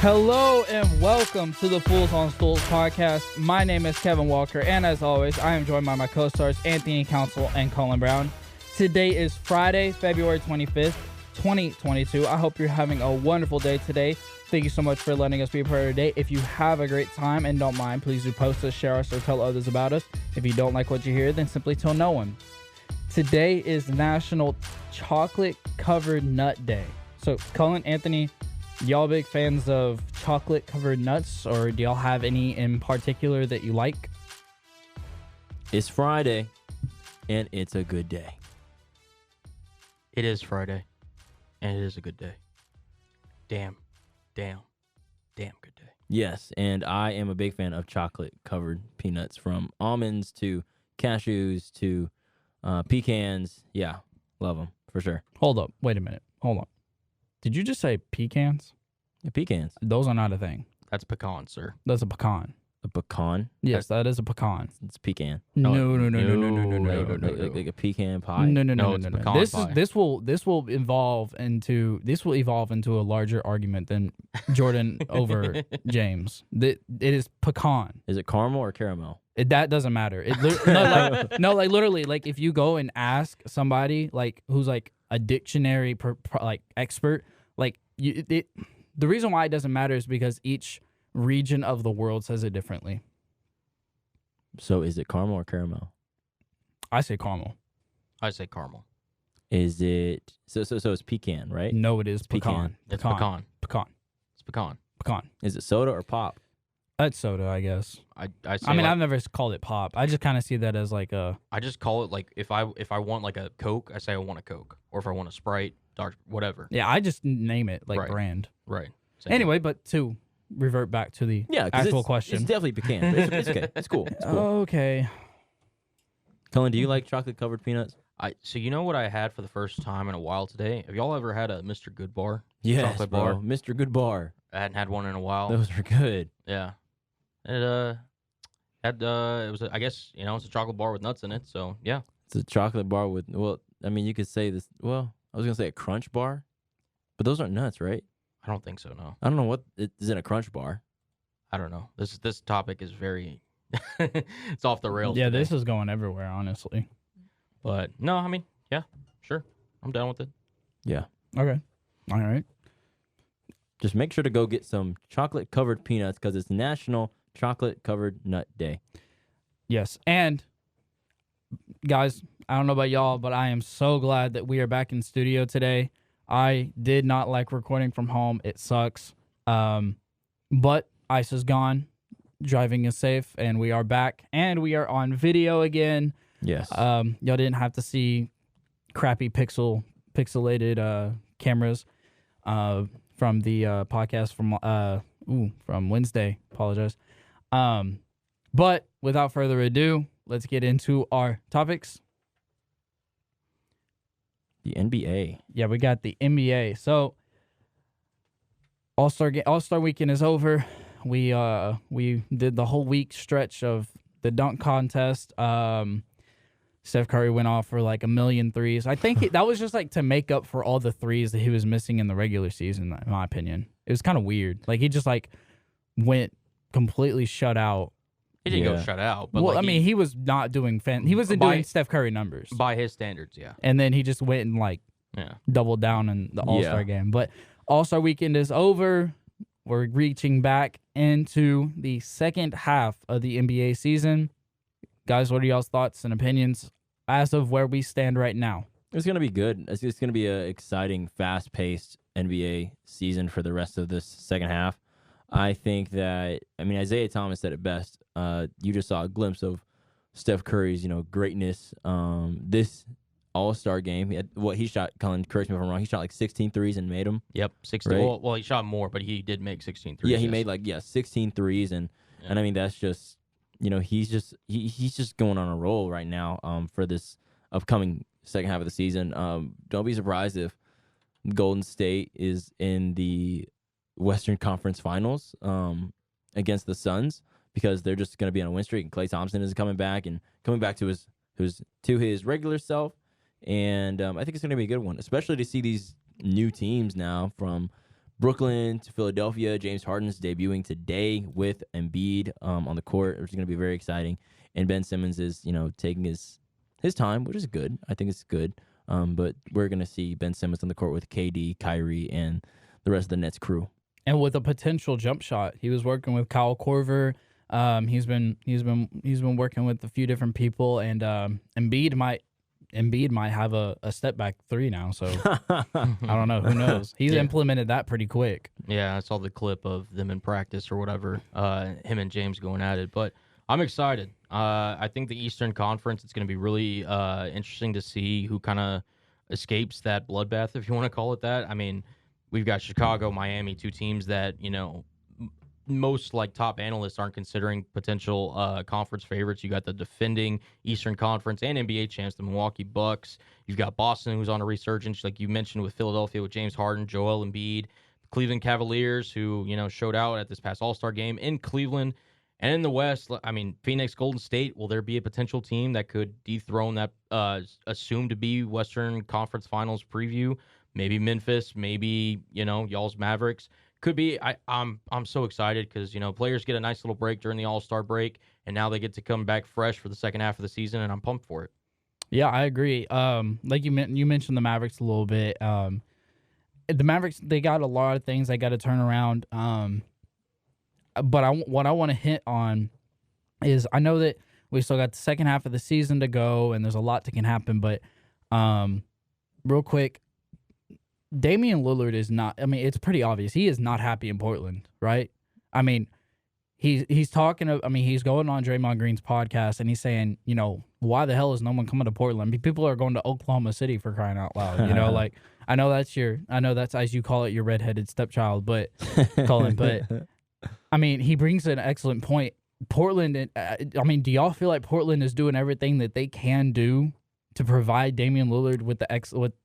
Hello and welcome to the Fools on Stools podcast. My name is Kemba Walker, and as always, I am joined by my co-stars Anthony Council and Cullen Brown. Today is Friday, February 25th, 2022. I hope you're having a wonderful day today. Thank you so much for letting us be a part of your day. If you have a great time and don't mind, please do post us, share us, or tell others about us. If you don't like what you hear, then simply tell no one. Today is National Chocolate Covered Nut Day. So, Cullen, Anthony, y'all big fans of chocolate covered nuts, or do y'all have any in particular that you like? It's Friday, and it's a good day. It is Friday, and it is a good day. Damn good day. Yes, and I am a big fan of chocolate covered peanuts, from almonds to cashews to pecans. Yeah, love them for sure. Hold up. Wait a minute. Hold on. Did you just say pecans? Yeah, pecans. Those are not a thing. That's pecan, sir. That's a pecan. A pecan? Yes, that is a pecan. It's pecan. No. Like a pecan pie. No. Pecan pie. This will evolve into a larger argument than Jordan over James. It is pecan. Is it caramel or caramel? That doesn't matter. Literally, like if you go and ask somebody like who's like a dictionary expert, like the reason why it doesn't matter is because each region of the world says it differently. So is it caramel or caramel? I say caramel. I say caramel. Is it so it's pecan, right? No, it is pecan. It's pecan. Pecan. It's pecan. Pecan. Is it soda or pop? That's soda, I guess. I mean, like, I've never called it pop. I just kind of see that as like a. I just call it like if I want like a Coke, I say I want a Coke, or if I want a Sprite, dark, whatever. Yeah, I just name it like Right. brand. Right. Same Anyway, but to revert back to the 'cause actual it's question. definitely pecan. But it's okay. It's cool. It's cool. Okay. Cullen, do you like chocolate covered peanuts? So you know what I had for the first time in a while today? Have y'all ever had a Mr. Good bar? Yes, Chocolate bro. bar? Mr. Good Bar. I hadn't had one in a while. Those are good. Yeah. It had it was I guess it's a chocolate bar with nuts in it. So yeah. It's a chocolate bar with, well, I mean, you could say this, well, I was going to say a crunch bar, but those aren't nuts, right? I don't think so. No. I don't know what is in a crunch bar. I don't know. This topic is very it's off the rails. Yeah, today. this is going everywhere, honestly. But no, I mean, yeah, sure. I'm down with it. Yeah. Okay. All right. Just make sure to go get some chocolate covered peanuts because it's National Chocolate Covered Nut Day. Yes. And guys, I don't know about y'all, but I am so glad that we are back in studio today. I did not like recording from home. It sucks. But ice is gone. Driving is safe, and we are back, and we are on video again. Yes. Y'all didn't have to see crappy pixelated cameras from the podcast from Wednesday. Apologize. But without further ado, let's get into our topics. The NBA. Yeah, we got the NBA. So All-Star weekend is over. We did the whole week stretch of the dunk contest. Steph Curry went off for like 1,000,000 threes. I think that was just like to make up for all the threes that he was missing in the regular season, in my opinion. It was kind of weird. Like he just like went completely shut out. He didn't go shut out. But Well, I mean, he was not doing he wasn't doing Steph Curry numbers. by his standards, yeah. And then he just went and like doubled down in the All-Star game. But All-Star weekend is over. We're reaching back into the second half of the NBA season. Guys, what are y'all's thoughts and opinions as of where we stand right now? It's going to be good. It's going to be an exciting, fast-paced NBA season for the rest of this second half. I think that, Isaiah Thomas said it best. You just saw a glimpse of Steph Curry's, greatness. This All-Star game, he shot, Cullen, correct me if I'm wrong, he shot like 16 threes and made them. Yep, 16. Right? Well, he shot more, but he did make 16 threes. Yeah, he made 16 threes, and I mean, that's just, he's just going on a roll right now for this upcoming second half of the season. Don't be surprised if Golden State is in the Western Conference Finals against the Suns, because they're just going to be on a win streak, and Klay Thompson is coming back to his regular self, and I think it's going to be a good one, especially to see these new teams now from Brooklyn to Philadelphia. James Harden's debuting today with Embiid on the court, which is going to be very exciting. And Ben Simmons is, taking his time, which is good. I think it's good. But we're going to see Ben Simmons on the court with KD, Kyrie, and the rest of the Nets crew. And with a potential jump shot. He was working with Kyle Korver. He's been working with a few different people, and Embiid might have a step back three now. So I don't know. Who knows? He's implemented that pretty quick. Yeah, I saw the clip of them in practice or whatever. Him and James going at it, but I'm excited. I think the Eastern Conference, it's going to be really interesting to see who kind of escapes that bloodbath, if you want to call it that. I mean, we've got Chicago, Miami, two teams that, most top analysts aren't considering potential conference favorites. You got the defending Eastern Conference and NBA champs, the Milwaukee Bucks. You've got Boston, who's on a resurgence, like you mentioned with Philadelphia with James Harden, Joel Embiid, Cleveland Cavaliers, who showed out at this past All-Star game in Cleveland. And in the West, I mean, Phoenix, Golden State, will there be a potential team that could dethrone that assumed to be Western Conference Finals preview? Maybe Memphis, maybe, y'all's Mavericks. Could be. I'm so excited because, players get a nice little break during the All-Star break, and now they get to come back fresh for the second half of the season, and I'm pumped for it. Yeah, I agree. Like you mentioned the Mavericks a little bit. The Mavericks, they got a lot of things they got to turn around. But what I want to hit on is I know that we still got the second half of the season to go, and there's a lot that can happen. But real quick, Damian Lillard is not. I mean, it's pretty obvious he is not happy in Portland, right? I mean, he's talking. I mean, he's going on Draymond Green's podcast, and he's saying, why the hell is no one coming to Portland? I mean, people are going to Oklahoma City for crying out loud. Like I know that's as you call it, your redheaded stepchild, but Cullen, but. I mean, he brings an excellent point. Portland, I mean, do y'all feel like Portland is doing everything that they can do to provide Damian Lillard with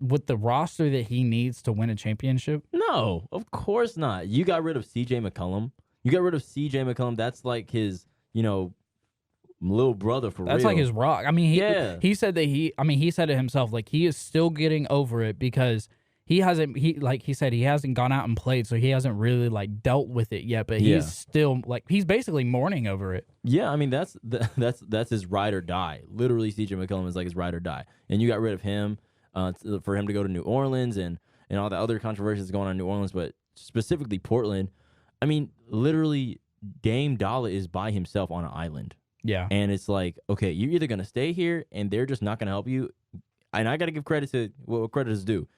with the roster that he needs to win a championship? No, of course not. You got rid of CJ McCollum. That's like his, little brother for real. That's like his rock. I mean, he said that he said it himself, like he is still getting over it because he hasn't gone out and played, so he hasn't really dealt with it yet. But he's still he's basically mourning over it. Yeah, I mean that's his ride or die. Literally, CJ McCollum is like his ride or die, and you got rid of him for him to go to New Orleans and all the other controversies going on in New Orleans, but specifically Portland. I mean, literally, Dame Dollar is by himself on an island. Yeah, and it's like, okay, you're either gonna stay here and they're just not gonna help you, and I got to give credit to what credit is due.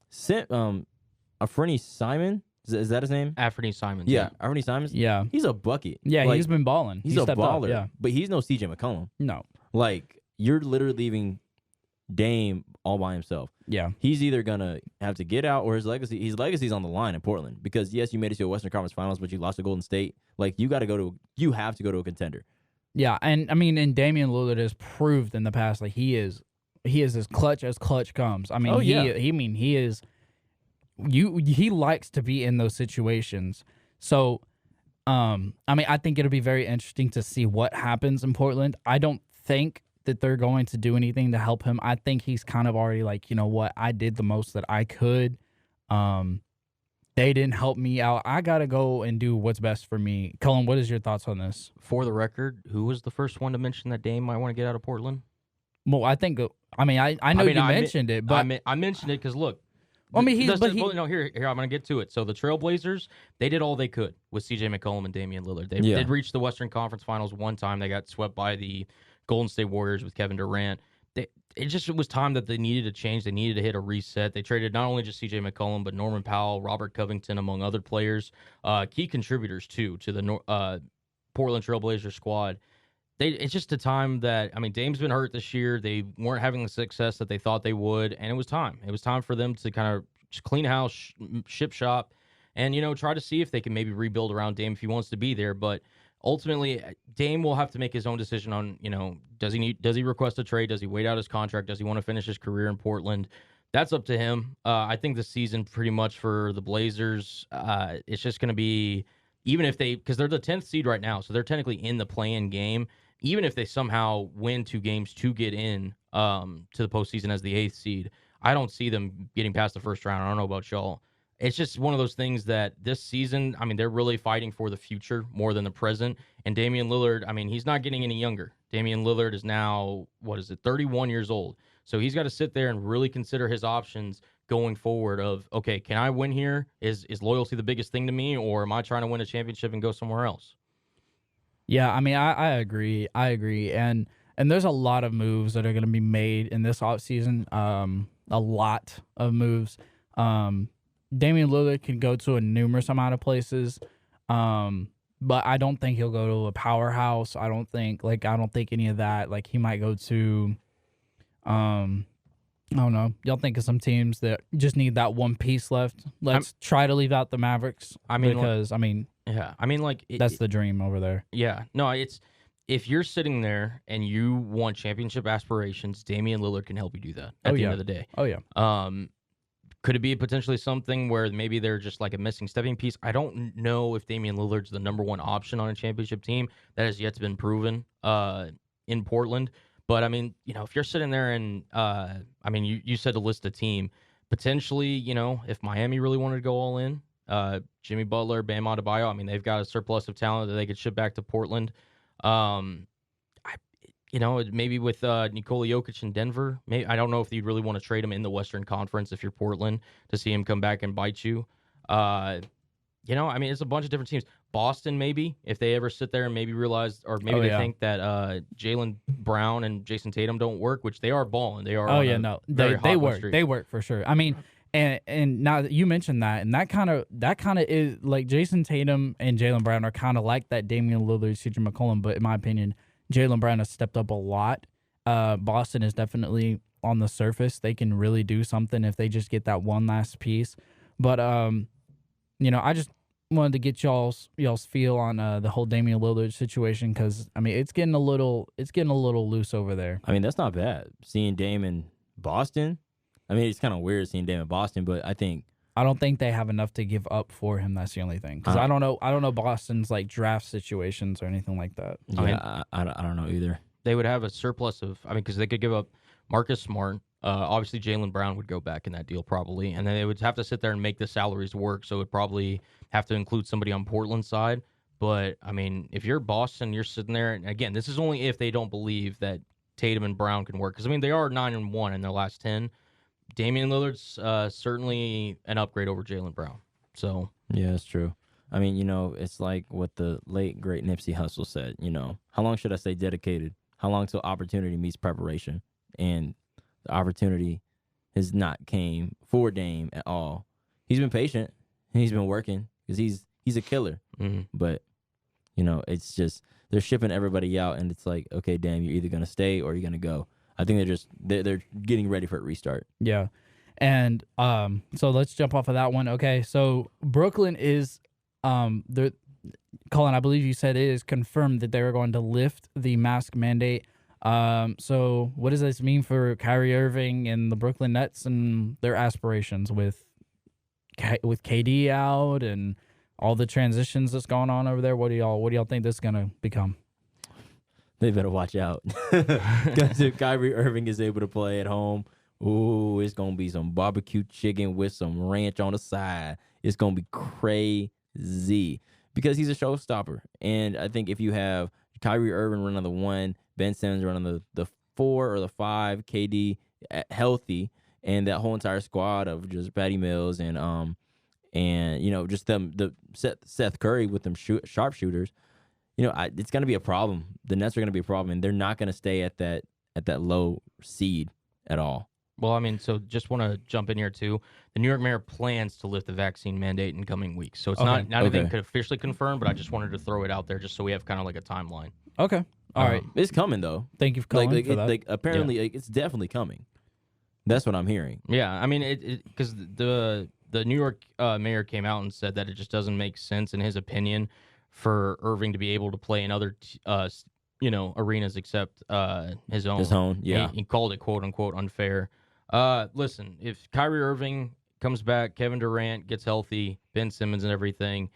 Afreni Simon, is that his name? Afreni Simons. Yeah, Afreni Simons. Yeah, he's a bucket. Yeah, he's been balling. He's a baller. Up, yeah, but he's no CJ McCollum. No, you're literally leaving Dame all by himself. Yeah, he's either gonna have to get out or his legacy's on the line in Portland because yes, you made it to a Western Conference Finals, but you lost to Golden State. You have to go to a contender. Yeah, and I mean, and Damian Lillard has proved in the past he is as clutch comes. I mean, he is. He likes to be in those situations. So, I mean, I think it'll be very interesting to see what happens in Portland. I don't think that they're going to do anything to help him. I think he's kind of already what, I did the most that I could. They didn't help me out. I got to go and do what's best for me. Cullen, what is your thoughts on this? For the record, who was the first one to mention that Dame might want to get out of Portland? Well, I think, I know you mentioned it, but I mentioned it because look. I mean, here I'm going to get to it. So the Trailblazers, they did all they could with CJ McCollum and Damian Lillard. They did reach the Western Conference Finals one time. They got swept by the Golden State Warriors with Kevin Durant. It was time that they needed to change. They needed to hit a reset. They traded not only just CJ McCollum, but Norman Powell, Robert Covington, among other players, key contributors too to the Portland Trailblazers squad. It's just a time that, I mean, Dame's been hurt this year. They weren't having the success that they thought they would, and it was time. It was time for them to kind of just clean house, ship shop, and, try to see if they can maybe rebuild around Dame if he wants to be there. But ultimately, Dame will have to make his own decision on, does he request a trade? Does he wait out his contract? Does he want to finish his career in Portland? That's up to him. I think the season pretty much for the Blazers, it's just going to be, even if because they're the 10th seed right now, so they're technically in the play-in game. Even if they somehow win 2 games to get in to the postseason as the 8th seed, I don't see them getting past the first round. I don't know about y'all. it's just one of those things that this season, I mean, they're really fighting for the future more than the present. And Damian Lillard, I mean, he's not getting any younger. Damian Lillard is now, 31 years old. So he's got to sit there and really consider his options going forward of, okay, can I win here? Is loyalty the biggest thing to me, or am I trying to win a championship and go somewhere else? Yeah, I mean, I agree. And there's a lot of moves that are going to be made in this offseason. A lot of moves. Damian Lillard can go to a numerous amount of places, but I don't think he'll go to a powerhouse. I don't think any of that. Like, he might go to, I don't know. Y'all think of some teams that just need that one piece left. Let's try to leave out the Mavericks. I mean, because that's the dream over there. Yeah, no, it's if you're sitting there and you want championship aspirations, Damian Lillard can help you do that at the end of the day. Oh yeah. Could it be potentially something where maybe they're just like a missing stepping piece? I don't know if Damian Lillard's the number one option on a championship team. That has yet to been proven in Portland. But, I mean, if you're sitting there and, you said to list a team, potentially, if Miami really wanted to go all in, Jimmy Butler, Bam Adebayo, I mean, they've got a surplus of talent that they could ship back to Portland. Maybe with Nikola Jokic in Denver, I don't know if you'd really want to trade him in the Western Conference if you're Portland to see him come back and bite you. It's a bunch of different teams. Boston, maybe, if they ever sit there and maybe realize, or maybe they think that Jaylen Brown and Jason Tatum don't work, which they are balling. They are. They work. They work for sure. I mean, and now that you mentioned that, and that kind of is like Jason Tatum and Jaylen Brown are kind of like that Damian Lillard, CJ McCollum, but in my opinion, Jaylen Brown has stepped up a lot. Boston is definitely on the surface. They can really do something if they just get that one last piece. But I just wanted to get y'all's feel on the whole Damian Lillard situation, because I mean it's getting a little loose over there. I mean, that's not bad. Seeing Dame in Boston, I mean, it's kind of weird seeing Dame in Boston, but I don't think they have enough to give up for him. That's the only thing. Because I don't know Boston's like draft situations or anything like that. Yeah, I don't know either. They would have a surplus of, because they could give up Marcus Smart. Obviously, Jaylen Brown would go back in that deal probably, and then they would have to sit there and make the salaries work. So it would probably have to include somebody on Portland's side. But I mean, if you're Boston, you're sitting there, and again, this is only if they don't believe that Tatum and Brown can work. Because I mean, they are 9-1 in their last 10. Damian Lillard's certainly an upgrade over Jaylen Brown. So yeah, that's true. I mean, it's like what the late great Nipsey Hussle said. How long should I say dedicated? How long till opportunity meets preparation? And the opportunity has not came for Dame at all. He's been patient. He's been working because he's a killer. Mm-hmm. But it's just they're shipping everybody out, and it's like, okay, Dame, you're either gonna stay or you're gonna go. I think they're getting ready for a restart. Yeah. And so let's jump off of that one. Okay, so Brooklyn is Cullen, I believe you said it is confirmed that they're going to lift the mask mandate. So what does this mean for Kyrie Irving and the Brooklyn Nets and their aspirations with KD out and all the transitions that's going on over there? What do y'all think this is gonna become? They better watch out. Because if Kyrie Irving is able to play at home, ooh, it's going to be some barbecue chicken with some ranch on the side. It's going to be crazy because he's a showstopper. And I think if you have Kyrie Irving running the 1, Ben Simmons running the 4 or the 5, KD healthy, and that whole entire squad of just Patty Mills and just them, Seth Curry with them sharpshooters, it's going to be a problem. The Nets are going to be a problem, and they're not going to stay at that low seed at all. Well, I mean, so just want to jump in here, too. The New York mayor plans to lift the vaccine mandate in coming weeks. So it's not anything could officially confirm, but I just wanted to throw it out there just so we have kind of like a timeline. Okay. All right. It's coming, though. Thank you for calling for that. Apparently, it's definitely coming. That's what I'm hearing. Yeah, I mean, because the New York mayor came out and said that it just doesn't make sense, in his opinion, for Irving to be able to play in other arenas except his own. His own, yeah. He called it, quote unquote, unfair. Listen, if Kyrie Irving comes back, Kevin Durant gets healthy, Ben Simmons and everything,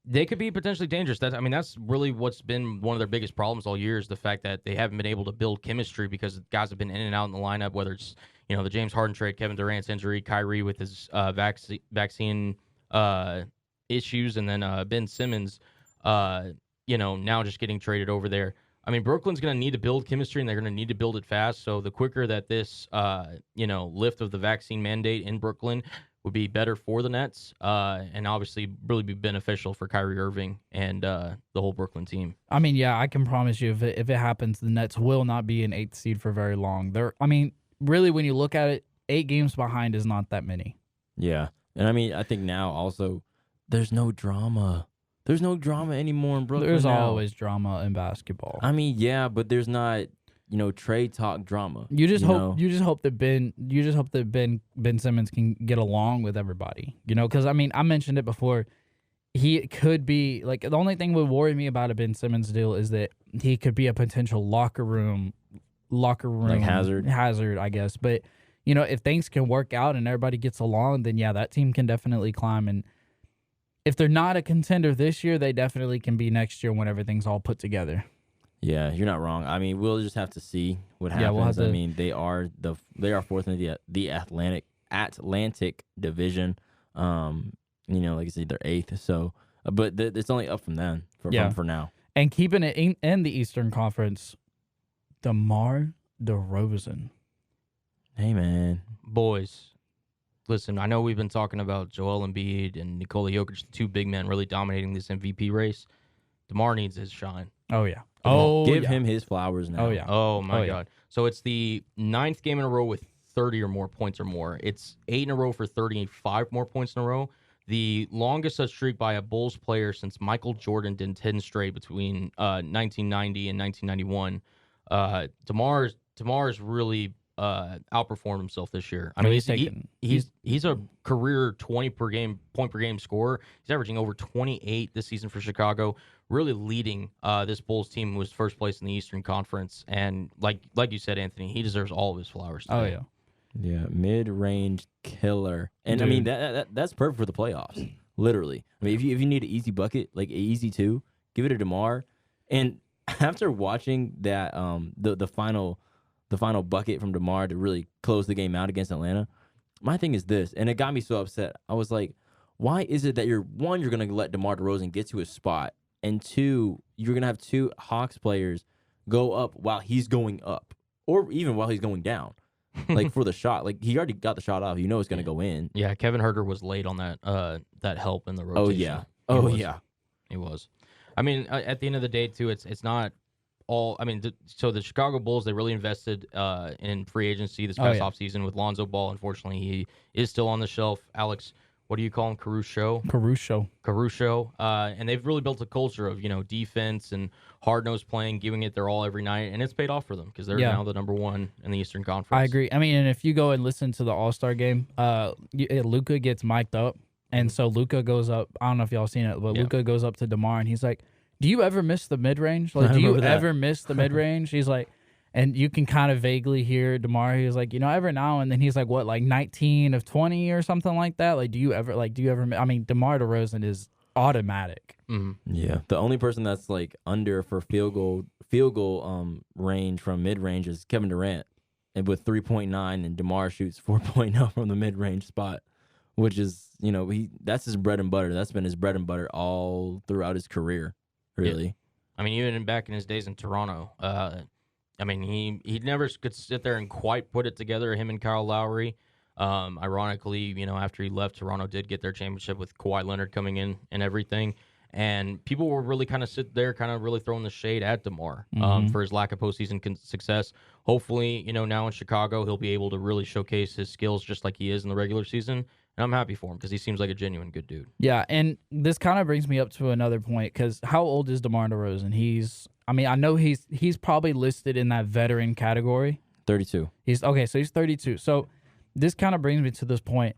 They could be potentially dangerous. That's really what's been one of their biggest problems all year is the fact that they haven't been able to build chemistry because guys have been in and out in the lineup, whether it's, the James Harden trade, Kevin Durant's injury, Kyrie with his vaccine issues, and then Ben Simmons, now just getting traded over there. I mean, Brooklyn's going to need to build chemistry, and they're going to need to build it fast. So the quicker that this, lift of the vaccine mandate in Brooklyn would be better for the Nets, and obviously really be beneficial for Kyrie Irving and the whole Brooklyn team. I mean, yeah, I can promise you if it happens, the Nets will not be an 8th seed for very long. Really, when you look at it, 8 games behind is not that many. Yeah, and I think now also there's no drama. There's no drama anymore in Brooklyn. There's now. always drama in basketball. Yeah, but there's not, trade talk drama. You just hope that Ben Simmons can get along with everybody. Because I mentioned it before. He could be like the only thing that would worry me about a Ben Simmons deal is that he could be a potential locker room like hazard, I guess. But if things can work out and everybody gets along, then yeah, that team can definitely climb. And if they're not a contender this year, they definitely can be next year when everything's all put together. Yeah, you're not wrong. We'll just have to see what happens. We'll have to, they are fourth in the Atlantic Division. Like I said, they're 8th. So, but it's only up from then for now. And keeping it in the Eastern Conference, DeMar DeRozan. Hey man, boys. Listen, I know we've been talking about Joel Embiid and Nikola Jokic, the 2 big men really dominating this MVP race. DeMar needs his shine. Oh, yeah. Give him his flowers now. Oh, yeah. Oh, my God. So it's the 9th game in a row with 30 or more points or more. It's 8 in a row for 35 more points in a row. The longest such streak by a Bulls player since Michael Jordan did 10 straight between 1990 and 1991. DeMar's really outperformed himself this year. He's a career 20 point per game scorer. He's averaging over 28 this season for Chicago, really leading this Bulls team who was first place in the Eastern Conference. And like you said, Anthony, he deserves all of his flowers today. Oh yeah. Yeah, mid-range killer. And dude, that's perfect for the playoffs. Literally. If you need an easy bucket, like an easy 2, give it to DeMar. And after watching that the final bucket from DeMar to really close the game out against Atlanta, my thing is this, and it got me so upset. I was like, why is it that you're going to let DeMar DeRozan get to his spot, and 2, you're going to have 2 Hawks players go up while he's going up, or even while he's going down, like for the shot. Like he already got the shot off. It's going to go in. Yeah, Kevin Huerter was late on that help in the rotation. He was. At the end of the day, too, it's not all. So the Chicago Bulls, they really invested in free agency this past offseason with Lonzo Ball. Unfortunately, he is still on the shelf. Alex, what do you call him? Caruso. And they've really built a culture of, defense and hard-nosed playing, giving it their all every night, and it's paid off for them because they're now the number 1 in the Eastern Conference. I agree. And if you go and listen to the All-Star game, Luka gets mic'd up, and so Luka goes up. I don't know if y'all seen it, but Luka goes up to DeMar, and he's like, do you ever miss the mid-range? Like, do you ever miss the mid-range? He's like, and you can kind of vaguely hear DeMar. He's like, every now and then he's like, what, like 19 of 20 or something like that? Like, do you ever, DeMar DeRozan is automatic. Mm-hmm. Yeah. The only person that's like under for field goal range from mid-range is Kevin Durant, and with 3.9, and DeMar shoots 4.0 from the mid-range spot, which is, that's his bread and butter. That's been his bread and butter all throughout his career. Really? Yeah. Even back in his days in Toronto, he never could sit there and quite put it together, him and Kyle Lowry. Ironically, after he left, Toronto did get their championship with Kawhi Leonard coming in and everything. And people were really kind of sit there, kind of really throwing the shade at DeMar for his lack of postseason success. Hopefully, now in Chicago, he'll be able to really showcase his skills just like he is in the regular season. And I'm happy for him because he seems like a genuine good dude. Yeah, and this kind of brings me up to another point because how old is DeMar DeRozan? I know he's probably listed in that veteran category. 32. He's 32. So this kind of brings me to this point.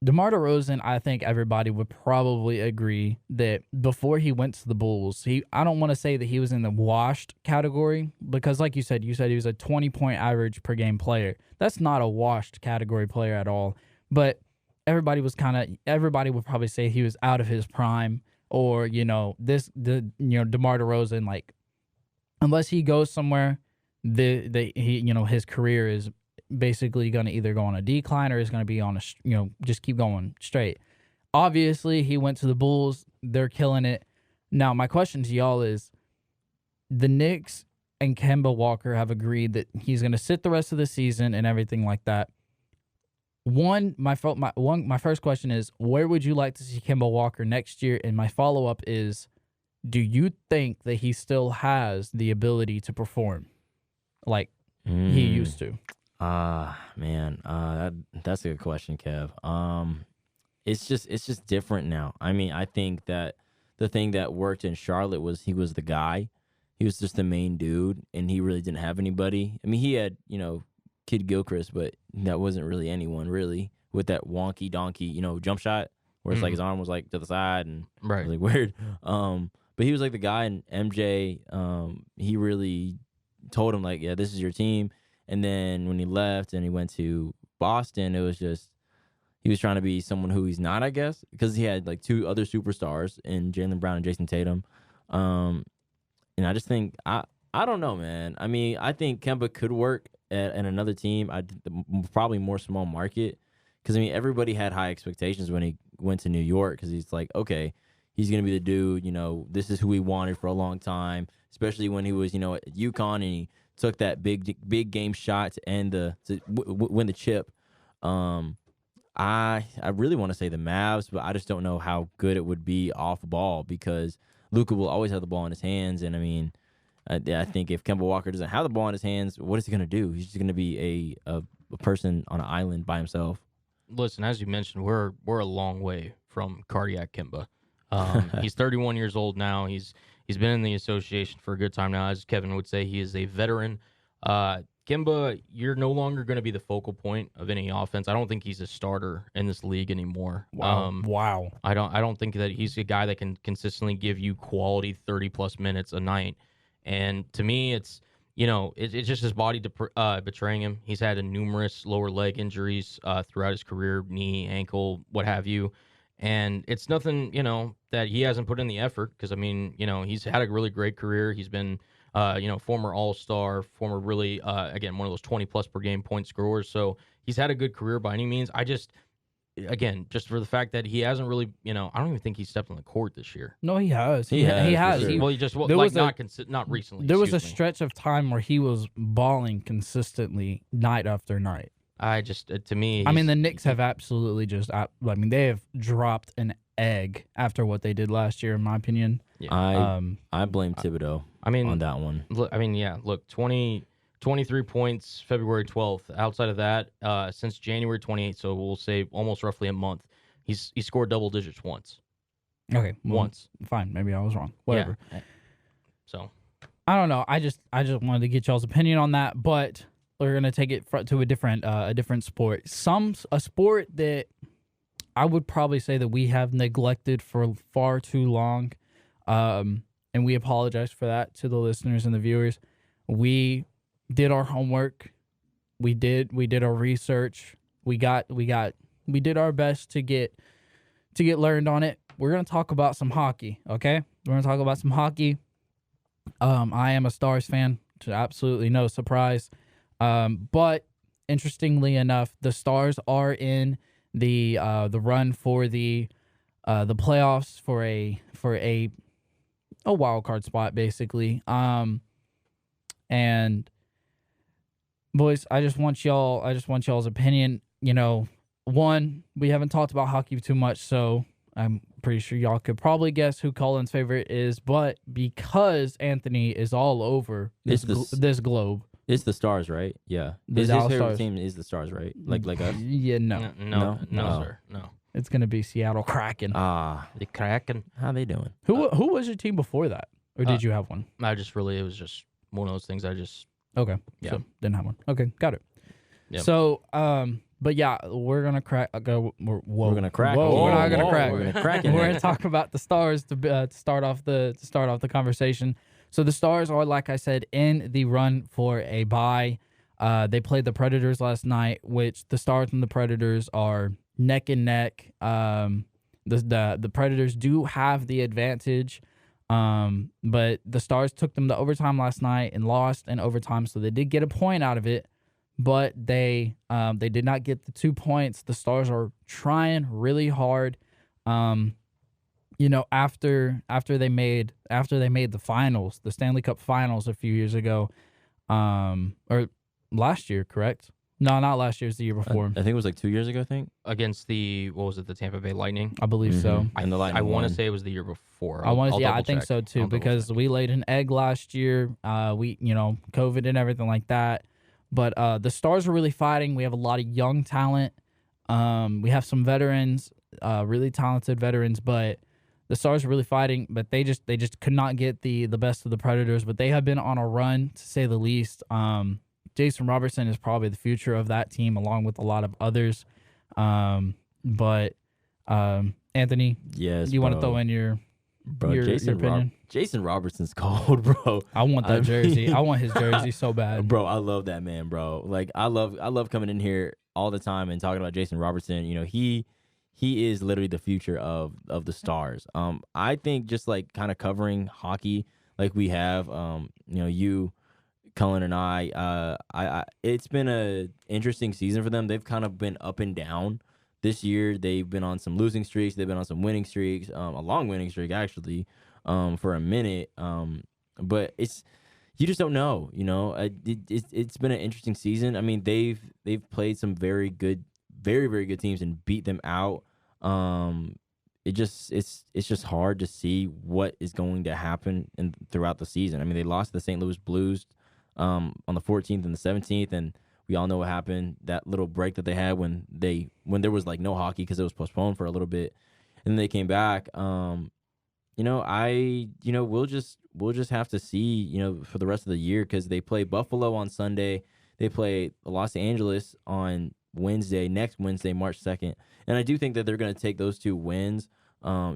DeMar DeRozan, I think everybody would probably agree that before he went to the Bulls, I don't want to say that he was in the washed category because like you said he was a 20-point average per game player. That's not a washed category player at all. But everybody would probably say he was out of his prime, or DeMar DeRozan, like, unless he goes somewhere, his career is basically going to either go on a decline or is going to be on just keep going straight. Obviously, he went to the Bulls. They're killing it. Now, my question to y'all is, the Knicks and Kemba Walker have agreed that he's going to sit the rest of the season and everything like that. My first question is, where would you like to see Kemba Walker next year? And my follow-up is, do you think that he still has the ability to perform like he used to? Man, that's a good question, Kev. It's just different now. I mean, I think that the thing that worked in Charlotte was he was the guy. He was just the main dude, and he really didn't have anybody. I mean, he had, Kid Gilchrist, but that wasn't really anyone, really, with that wonky donkey, jump shot, where it's like his arm was like to the side, and right. it was like weird. But he was like the guy, and MJ, he really told him, like, yeah, this is your team. And then when he left and he went to Boston, it was just, he was trying to be someone who he's not, I guess, because he had like two other superstars in Jaylen Brown and Jason Tatum. And I just think, I don't know, man. I mean, I think Kemba could work at another team. Probably more small market, because I mean, everybody had high expectations when he went to New York, because he's like, okay, he's gonna be the dude. This is who we wanted for a long time, especially when he was, at UConn, and he took that big game shot to end to win the chip. I really want to say the Mavs, but I just don't know how good it would be off ball, because Luka will always have the ball in his hands, and I mean, I think if Kemba Walker doesn't have the ball in his hands, what is he going to do? He's just going to be a person on an island by himself. Listen, as you mentioned, we're a long way from cardiac Kemba. He's 31 years old now. He's been in the association for a good time now. As Kevin would say, he is a veteran. Kemba, you're no longer going to be the focal point of any offense. I don't think he's a starter in this league anymore. Wow. I don't think that he's a guy that can consistently give you quality 30-plus minutes a night. And to me, it's just his body betraying him. He's had numerous lower leg injuries throughout his career, knee, ankle, what have you. And it's nothing, that he hasn't put in the effort, because, I mean, he's had a really great career. He's been, former All-Star, former really, again, one of those 20-plus per game point scorers. So he's had a good career by any means. Just for the fact that he hasn't really, I don't even think he stepped on the court this year. No, he has. He has. Sure. He just not recently. There was a stretch of time where he was balling consistently night after night. To me, I mean, the Knicks have absolutely they have dropped an egg after what they did last year, in my opinion. Yeah. I blame Thibodeau. on that one. Look, 23 points February 12th. Outside of that, since January 28th, so we'll say almost roughly a month, he scored double digits once. Okay, once. Fine, maybe I was wrong. Whatever. Yeah. So I don't know. I just wanted to get y'all's opinion on that, but we're gonna take it to a different sport. A sport that I would probably say that we have neglected for far too long, and we apologize for that to the listeners and the viewers. We did our homework. We did our research. We did our best to get learned on it. We're gonna talk about some hockey. Okay, we're gonna talk about some hockey. I am a Stars fan, to absolutely no surprise. But interestingly enough, the Stars are in the run for the playoffs for a wild card spot, basically. And boys, I just want y'all's opinion. One, we haven't talked about hockey too much, so I'm pretty sure y'all could probably guess who Cullen's favorite is. But because Anthony is all over this globe, it's the Stars, right? Yeah, his favorite team is the Stars, right? Like us? Yeah, no, sir, no. It's gonna be Seattle Kraken. The Kraken. How they doing? Who was your team before that, or did you have one? It was just one of those things. Okay. Yeah. So didn't have one. Okay, got it. Yep. So, but yeah, we're gonna crack. We're gonna crack. Whoa, we're not gonna crack. We're gonna crack. We're gonna talk about the Stars to start off the conversation. So the Stars are, like I said, in the run for a bye. They played the Predators last night, which the Stars and the Predators are neck and neck. The Predators do have the advantage, but the Stars took them to overtime last night and lost in overtime, so they did get a point out of it, but they did not get the 2 points. The Stars are trying really hard. After they made the finals, the Stanley Cup Finals a few years ago, or last year, correct? No, not last year. It was the year before. I think it was like 2 years ago. I think against the Tampa Bay Lightning. I believe so. And the Lightning I want to won. say it was the year before. I think so too, because we laid an egg last year. We COVID and everything like that. But the Stars are really fighting. We have a lot of young talent. We have some veterans, really talented veterans, but the Stars are really fighting. But they just could not get the best of the Predators. But they have been on a run, to say the least. Jason Robertson is probably the future of that team, along with a lot of others. But Anthony, yes, you want to throw in your opinion? Jason Robertson's cold, bro. I want that jersey. I want his jersey so bad, bro. I love that man, bro. Like I love coming in here all the time and talking about Jason Robertson. He is literally the future of the Stars. I think just like kind of covering hockey like we have, you, Cullen, and I it's been a interesting season for them. They've kind of been up and down this year. They've been on some losing streaks. They've been on some winning streaks, a long winning streak actually, for a minute. But you just don't know. It's been an interesting season. I mean, they've played some very good, very very good teams and beat them out. It's just hard to see what is going to happen throughout the season. I mean, they lost to the St. Louis Blues on the 14th and the 17th, and we all know what happened. That little break that they had when there was like no hockey because it was postponed for a little bit, and then they came back. We'll just have to see, for the rest of the year, because they play Buffalo on Sunday, they play Los Angeles on next Wednesday, March 2nd, and I do think that they're going to take those 2 wins,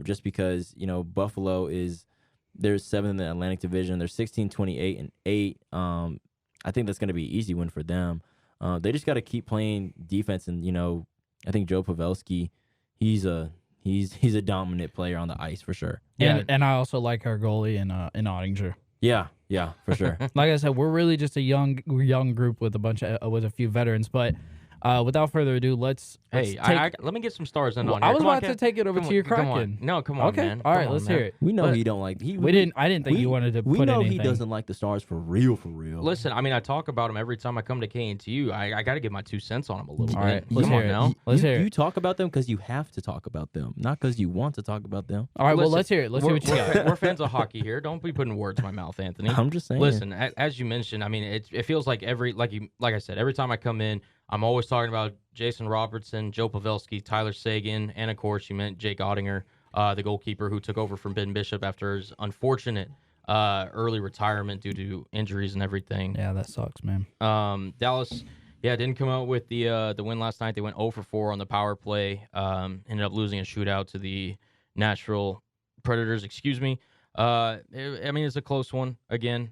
just because Buffalo they're 7th in the Atlantic Division. They're 16, 28, and 8. I think that's going to be an easy win for them. They just got to keep playing defense, and I think Joe Pavelski, he's a dominant player on the ice for sure. Yeah, and I also like our goalie in Ottinger. Yeah, for sure. Like I said, we're really just a young group with a few veterans, but. Without further ado, let's let me get some Stars in on I here. was about to take it over to your Kraken. No, come on, okay. man. All right, let's hear it. We know he don't like. I didn't think you wanted to. We put know anything. He doesn't like the Stars for real. Listen, I mean, I talk about him every time I come to KNTU. I got to give my 2 cents on him a little bit. All right, let's come hear on it. now. Let's hear it. You talk about them because you have to talk about them, not because you want to talk about them. All right, well, let's hear it. Let's hear what you got. We're fans of hockey here. Don't be putting words in my mouth, Anthony. I'm just saying. Listen, as you mentioned, I mean, it feels like like I said, every time I come in, I'm always talking about Jason Robertson, Joe Pavelski, Tyler Seguin, and of course, you meant Jake Ottinger, the goalkeeper who took over from Ben Bishop after his unfortunate early retirement due to injuries and everything. Yeah, that sucks, man. Dallas, didn't come out with the win last night. They went 0 for 4 on the power play. Ended up losing a shootout to the Nashville Predators. Excuse me. I mean, it's a close one again.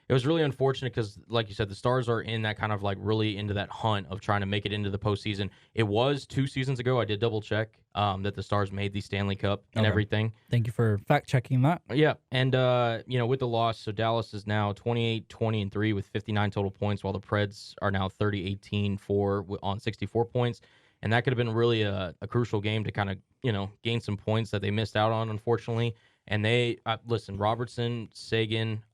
It was really unfortunate because, like you said, the Stars are in that kind of like really into that hunt of trying to make it into the postseason. It was 2 seasons ago. I did double check that the Stars made the Stanley Cup and everything. Thank you for fact checking that. Yeah, and with the loss, so Dallas is now 28-20-3 with 59 total points, while the Preds are now 30-18-4 on 64 points. And that could have been really a crucial game to kind of gain some points that they missed out on, unfortunately. And they listen, Robertson, Seguin,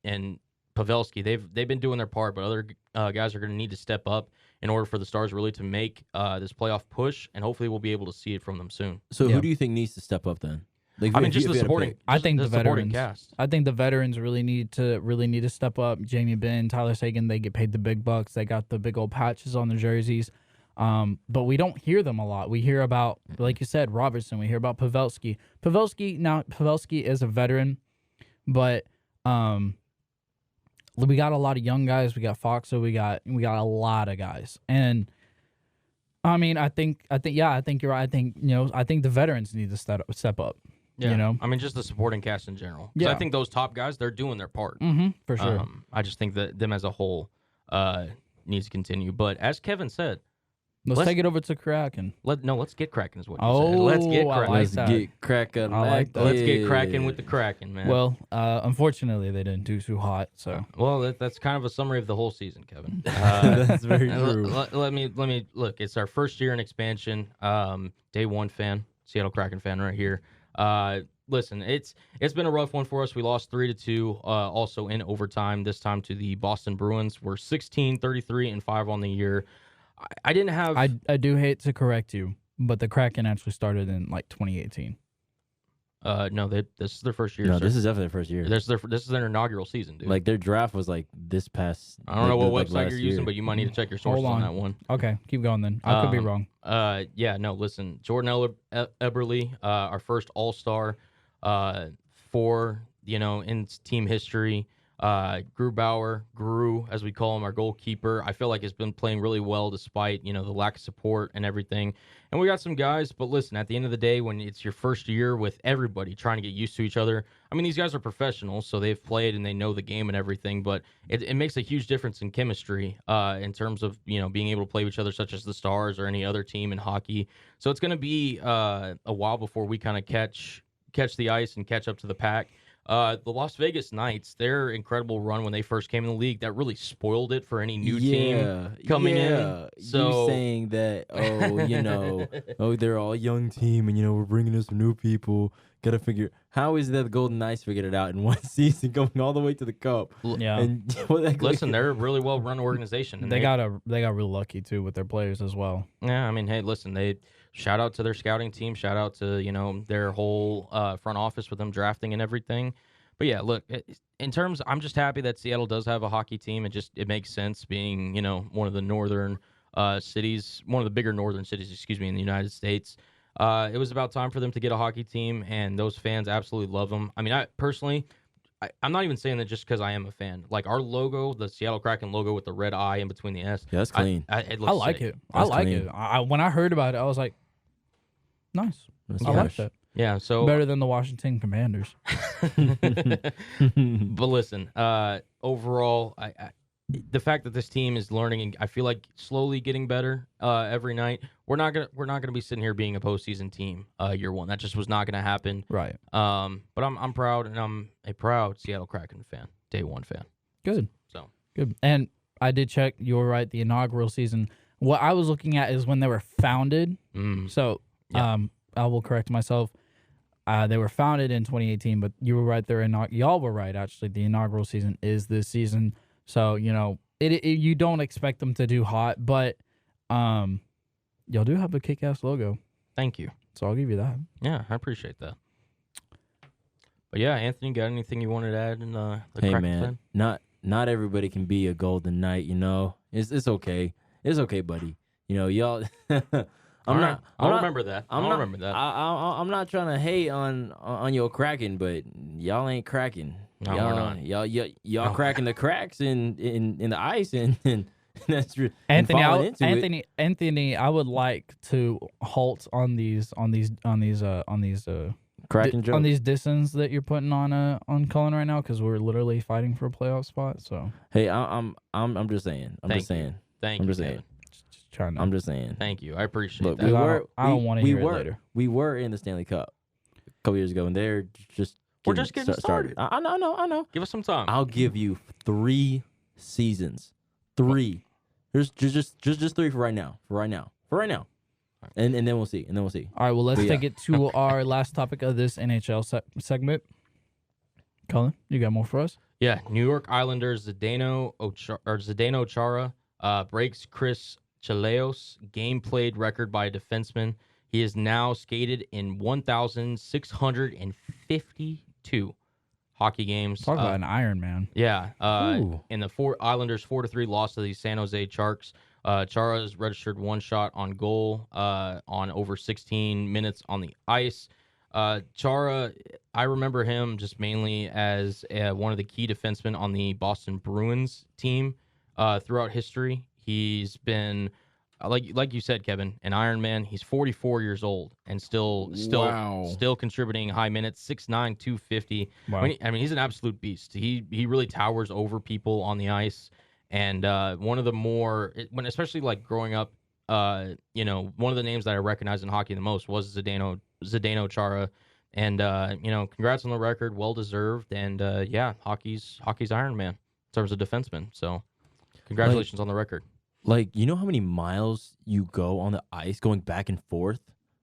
and Pavelski, they've been doing their part, but other guys are going to need to step up in order for the Stars really to make this playoff push, and hopefully we'll be able to see it from them soon. So who do you think needs to step up then? Like, I mean, just the supporting. I think the veterans. Cast. I think the veterans really need to step up. Jamie Benn, Tyler Seguin, they get paid the big bucks. They got the big old patches on their jerseys. But we don't hear them a lot. We hear about, like you said, Robertson. We hear about Pavelski. Pavelski is a veteran, but we got a lot of young guys. We got Foxa. We got a lot of guys. And I mean, I think you're right. I think the veterans need to step up. Yeah. I mean, just the supporting cast in general. Because I think those top guys, they're doing their part. Mm-hmm, for sure. I just think that them as a whole needs to continue. But as Kevin said, Let's take it over to Kraken. Let's get cracking is what you said. Let's get cracking. Let's get cracking. I like that. Let's get cracking with the Kraken, man. Well, unfortunately, they didn't do too hot. So that's kind of a summary of the whole season, Kevin. That's very true. Let me look. It's our first year in expansion. Day one fan, Seattle Kraken fan, right here. Listen, it's been a rough one for us. We lost 3-2, also in overtime. This time to the Boston Bruins. We're 16, 33, and 5 on the year. I didn't have. I do hate to correct you, but the Kraken actually started in like 2018. No, this is their first year. No, sir. this is definitely their first year. This is their inaugural season, dude. Like their draft was like this past. I don't know what website you're year. using, but you might need to check your sources on that one. Okay, keep going then. I could be wrong. Yeah, no, listen. Jordan Eberle, our first All-Star for, in team history. Gru, as we call him, our goalkeeper, I feel like has been playing really well despite, the lack of support and everything. And we got some guys, but listen, at the end of the day, when it's your first year with everybody trying to get used to each other, I mean, these guys are professionals, so they've played and they know the game and everything, but it makes a huge difference in chemistry in terms of, being able to play with each other, such as the Stars or any other team in hockey. So it's going to be a while before we kind of catch the ice and catch up to the pack. The Las Vegas Knights, their incredible run when they first came in the league, that really spoiled it for any new team coming in. So you saying that, they're all young team, and we're bringing in some new people. Got to figure how is that the Golden Knights figured it out in one season, going all the way to the Cup. Yeah, and listen, they're a really well run organization, and they got real lucky too with their players as well. Yeah, I mean, hey, listen, they. Shout out to their scouting team. Shout out to, their whole front office with them drafting and everything. But, yeah, look, in terms – I'm just happy that Seattle does have a hockey team. It makes sense being, one of the northern cities – one of the bigger northern cities, in the United States. It was about time for them to get a hockey team, and those fans absolutely love them. I mean, I'm not even saying that just because I am a fan. Like, our logo, the Seattle Kraken logo with the red eye in between the S. Yeah, that's clean. It I like sick. it. I like it. When I heard about it, I was like, nice. I like that. Yeah, so better than the Washington Commanders. But listen, overall, the fact that this team is learning, and I feel like slowly getting better every night. We're not gonna be sitting here being a postseason team year one. That just was not gonna happen. Right. But I'm proud, and I'm a proud Seattle Kraken fan, day one fan. Good. So good. And I did check. You were right. The inaugural season. What I was looking at is when they were founded. So, yeah. I will correct myself. They were founded in 2018, but you were right there. Y'all were right, actually. The inaugural season is this season. So, you don't expect them to do hot, but y'all do have a kick-ass logo. Thank you. So I'll give you that. Yeah, I appreciate that. But yeah, Anthony, got anything you wanted to add in the Kraken fan? Not everybody can be a Golden Knight, It's okay. It's okay, buddy. Y'all I'll remember that. I'm not trying to hate on your Kraken, but y'all ain't cracking. No, we're not. Y'all cracking the cracks in the ice, and that's Anthony. I would like to halt on these Kraken jokes. On these distance that you're putting on Cullen right now, because we're literally fighting for a playoff spot. So hey, I'm just saying. I'm just saying. I'm just saying. Thank you. I appreciate that. I don't want to hear it later. We were in the Stanley Cup a couple years ago, and they're just we're just getting started. I know. Give us some time. I'll give you 3 seasons. 3. There's just 3 for right now. And then we'll see. All right. Well, let's take it to our last topic of this NHL segment. Cullen, you got more for us? Yeah. New York Islanders Zdeno Chara breaks Chris Chelios game played record by a defenseman. He is now skated in 1,652 hockey games. Talk about an Iron Man. Yeah. In the Islanders 4-3 loss to the San Jose Sharks, Chara has registered 1 shot on goal on over 16 minutes on the ice. Chara, I remember him just mainly as one of the key defensemen on the Boston Bruins team throughout history. He's been, like you said, Kevin, an Iron Man. He's 44 years old and still contributing high minutes, 6'9", 250. Wow. I mean, he's an absolute beast. He really towers over people on the ice. And one of the more, especially like growing up you know, one of the names that I recognize in hockey the most was Zdeno Chara. And, you know, congrats on the record. Well deserved. And, yeah, hockey's Iron Man in terms of defensemen. So congratulations on the record. Like, you know how many miles you go on the ice going back and forth?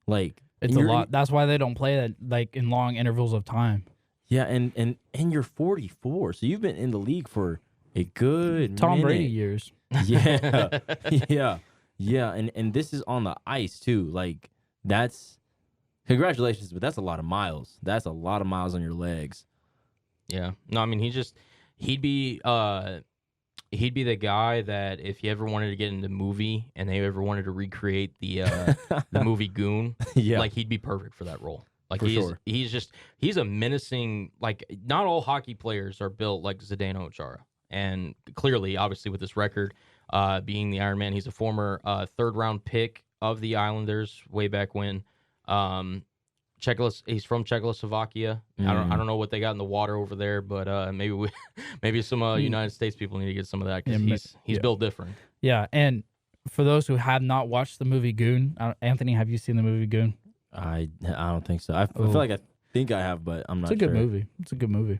Like, it's a lot. That's why they don't play that like in long intervals of time. Yeah, and you're 44, so you've been in the league for a good Tom minute. Brady years. Yeah, yeah, and this is on the ice too. Like, that's congratulations, but that's a lot of miles. That's a lot of miles on your legs. Yeah, no, I mean he'd be the guy that if you ever wanted to get into movie and they ever wanted to recreate the movie Goon, like he'd be perfect for that role. Like he's a menacing, like not all hockey players are built like Zdeno Chara. And clearly, obviously with this record, being the Iron Man, he's a former 3rd round pick of the Islanders way back when. He's from Czechoslovakia. I don't know what they got in the water over there, but maybe some United States people need to get some of that because he's built different. Yeah, and for those who have not watched the movie Goon, Anthony, have you seen the movie Goon? I don't think so. I feel like I think I have, but I'm not sure. It's a good movie. It's a good movie.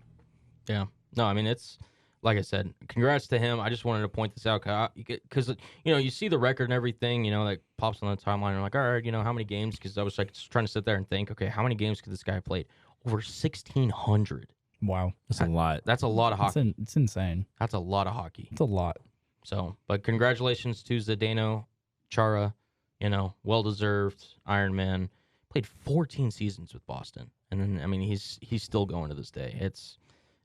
Yeah. No, I mean, it's like I said, congrats to him. I just wanted to point this out because, you know, you see the record and everything, you know, that pops on the timeline. And I'm like, all right, you know, how many games? Because I was like just trying to sit there and think, okay, how many games could this guy have played? Over 1,600. Wow. That's a lot. That's a lot of hockey. It's insane. That's a lot of hockey. It's a lot. So, but congratulations to Zdeno Chara, you know, well-deserved Iron Man. Played 14 seasons with Boston. And then, I mean, he's still going to this day. It's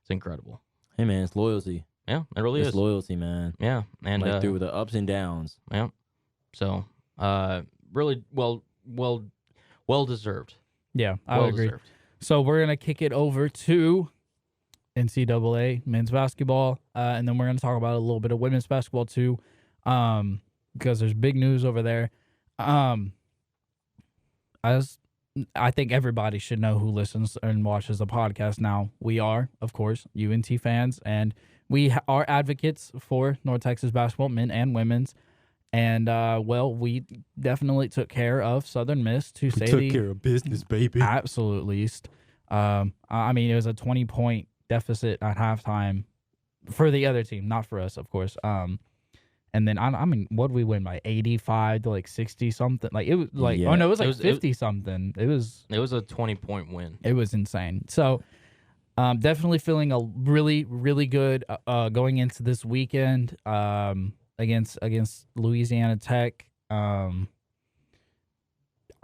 incredible. Hey, man, it's loyalty. Yeah, it really is. It's loyalty, man. Yeah. And like through the ups and downs. Yeah. So, really well deserved. Yeah, I would agree. So we're going to kick it over to NCAA men's basketball, and then we're going to talk about a little bit of women's basketball too, because there's big news over there. As I think everybody should know who listens and watches the podcast now. We are, of course, UNT fans, and we are advocates for North Texas basketball, men and women's. And, we definitely took care of Southern Miss to say took care of business, baby. Absolute least. I mean, it was a 20-point deficit at halftime for the other team, not for us, of course. And then, I mean, what did we win by? 85 to like 60 something? Like, it was like, it was like 50 something. It was a 20-point win. It was insane. So, definitely feeling a really, really good going into this weekend against Louisiana Tech. I